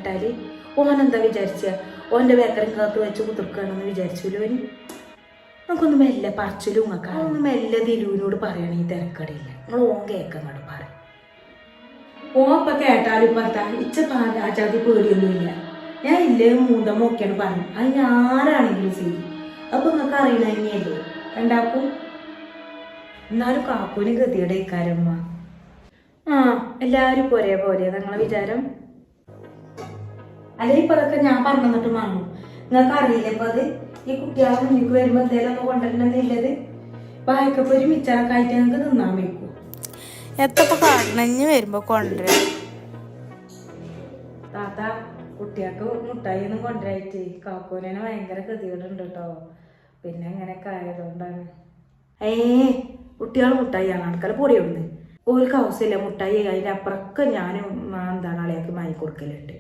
കേട്ടാൽ ഓനെന്താ വിചാരിച്ച ഓൻ്റെ ബേക്കറി കാത്ത് വെച്ച് കുതിർക്കുകയാണെന്ന് വിചാരിച്ചല്ലോ ഓന്. നമുക്കൊന്ന് മെല്ലെ പറച്ചിലും നോക്കാം. ഒന്ന് മെല്ലെ ദിലുവിനോട് പറയണ ഈ തിരക്കടിയില്ല. നിങ്ങൾ ഓൻ കേൾക്കങ്ങോട്ട് പറ. ഓൻ ഇപ്പം കേട്ടാലും ഇപ്പം എന്താ ഇച്ച ആചാതി പേടിയൊന്നുമില്ല. ഞാൻ ഇല്ലേ മൂന്നമ്മൊക്കെയാണ് പറഞ്ഞു. അത് ഞാനാണെങ്കിലും ശരി. അപ്പൊ നിങ്ങൾക്ക് അറിയണ തന്നെയല്ലേ രണ്ടാക്കും. എന്നാലും കാക്കൂന് ഗതിയുടെ ഇക്കാരമ്മ. ആ എല്ലാവരും പോരേ പോലെ നിങ്ങളെ വിചാരം. അല്ലെ ഇപ്പൊ അതൊക്കെ ഞാൻ പറഞ്ഞു തന്നിട്ട് വാങ്ങും. നിങ്ങൾക്ക് അറിയില്ല ഇപ്പൊ അത് ഈ കുട്ടികളെ മുന്നിക്ക് വരുമ്പോ എന്തേലും ഒന്ന് കൊണ്ടുവരണമെന്നില്ലത്. വായിക്കപ്പൊരു മിച്ചറൊക്കെ ആയിട്ട് നിങ്ങൾക്ക് തിന്നാൻ വെക്കും. എത്തപ്പോ കാട്ടിനഞ്ഞ് വരുമ്പോ കൊണ്ടുവരാം. താത്ത കുട്ടികൾക്ക് മുട്ടായി ഒന്നും കൊണ്ടുവരായിട്ട് കാക്കൂനെ ഭയങ്കര ഗതികേടുണ്ട് കേട്ടോ. പിന്നെ അങ്ങനെയൊക്കെ ആയതുകൊണ്ടാണ്. കുട്ടികൾ മുട്ടായിയാണ് ആൾക്കാർ പൊടിയുണ്ട്. ഒരു ആവശ്യമില്ല മുട്ടായി. അതിൻ്റെ അപ്പുറമൊക്കെ ഞാൻ എന്താണ് അളിയാക്കി വാങ്ങി കൊടുക്കലുണ്ട്.